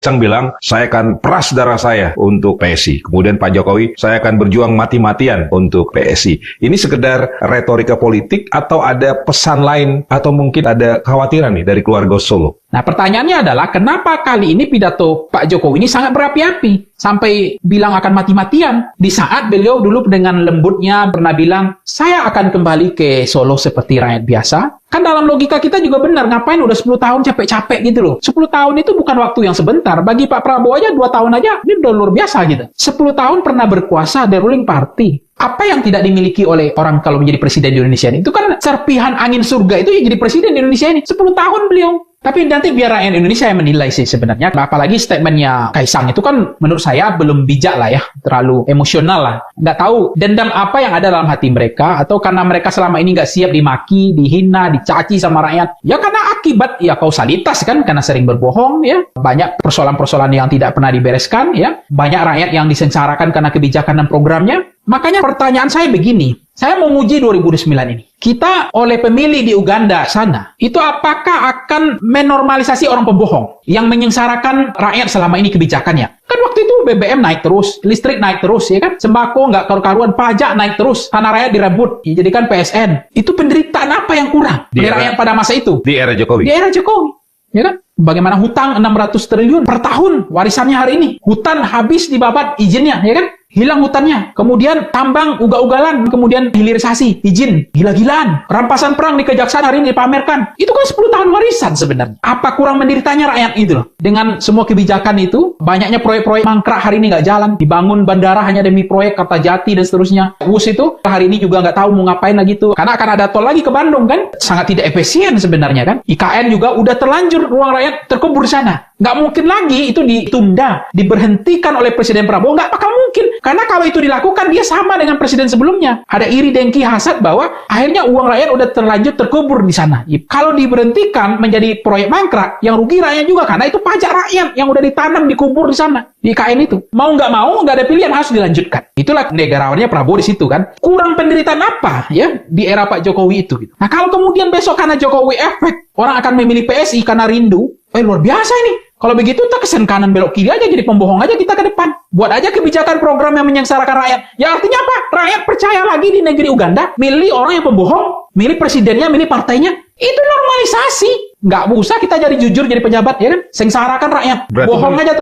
Chang bilang, saya akan peras darah saya untuk PSI. Kemudian Pak Jokowi, saya akan berjuang mati-matian untuk PSI. Ini sekedar retorika politik atau ada pesan lain atau mungkin ada kekhawatiran nih dari keluarga Solo? Nah, pertanyaannya adalah kenapa kali ini pidato Pak Jokowi ini sangat berapi-api sampai bilang akan mati-matian di saat beliau dulu dengan lembutnya pernah bilang saya akan kembali ke Solo seperti rakyat biasa. Kan dalam logika kita juga benar, ngapain udah 10 tahun capek-capek gitu loh. 10 tahun itu bukan waktu yang sebentar. Bagi Pak Prabowo aja 2 tahun aja ini udah luar biasa gitu. 10 tahun pernah berkuasa the ruling party. Apa yang tidak dimiliki oleh orang kalau menjadi presiden di Indonesia ini? Itu kan serpihan angin surga itu yang jadi presiden di Indonesia ini. 10 tahun beliau. Tapi nanti biar rakyat Indonesia yang menilai sih sebenarnya. Apalagi statementnya Kaisang itu kan menurut saya belum bijak lah ya. Terlalu emosional lah. Nggak tahu dendam apa yang ada dalam hati mereka. Atau karena mereka selama ini nggak siap dimaki, dihina, dicaci sama rakyat. Ya karena akibat ya kausalitas kan. Karena sering berbohong ya. Banyak persoalan-persoalan yang tidak pernah dibereskan ya. Banyak rakyat yang disengsarakan karena kebijakan dan programnya. Makanya pertanyaan saya begini. Saya mau uji 2009 ini. Kita oleh pemilih di Uganda sana, itu apakah akan menormalisasi orang pembohong yang menyengsarakan rakyat selama ini kebijakannya? Kan waktu itu BBM naik terus, listrik naik terus, ya kan? Sembako nggak karu-karuan, pajak naik terus, tanah rakyat direbut, dijadikan PSN. Itu penderitaan apa yang kurang oleh rakyat pada masa itu? Di era Jokowi. Di era Jokowi, ya kan? Bagaimana hutang 600 triliun per tahun warisannya hari ini. Hutan habis dibabat izinnya, ya kan? Hilang hutannya. Kemudian tambang ugal-ugalan, kemudian hilirisasi, izin, gila-gilaan. Rampasan perang di Kejaksaan hari ini dipamerkan. Itu kan 10 tahun warisan sebenarnya. Apa kurang menderitanya rakyat itu loh? Dengan semua kebijakan itu, banyaknya proyek-proyek mangkrak hari ini nggak jalan. Dibangun bandara hanya demi proyek Kertajati dan seterusnya. WUS itu hari ini juga nggak tahu mau ngapain lagi tuh. Karena akan ada tol lagi ke Bandung kan. Sangat tidak efisien sebenarnya kan. IKN juga udah terlanjur ruang rakyat terkubur di sana. Nggak mungkin lagi itu ditunda, diberhentikan oleh Presiden Prabowo. Nggak bakal mungkin. Karena kalau itu dilakukan, dia sama dengan presiden sebelumnya. Ada iri dengki hasad bahwa akhirnya uang rakyat udah terlanjur terkubur di sana. Kalau diberhentikan menjadi proyek mangkrak, yang rugi rakyat juga. Karena itu pajak rakyat yang udah ditanam, dikubur di sana. Di IKN itu. Mau nggak mau, nggak ada pilihan, harus dilanjutkan. Itulah negarawannya Prabowo di situ kan. Kurang penderitaan apa ya di era Pak Jokowi itu. Gitu. Nah kalau kemudian besok karena Jokowi efek, orang akan memilih PSI karena rindu. Luar biasa ini. Kalau begitu, tak kesan kanan belok kiri aja, jadi pembohong aja kita ke depan. Buat aja kebijakan program yang menyengsarakan rakyat. Ya artinya apa? Rakyat percaya lagi di negeri Uganda, milih orang yang pembohong, milih presidennya, milih partainya. Itu normalisasi. Nggak usah kita jadi jujur, jadi pejabat, ya kan? Sengsarakan rakyat. Bohong aja.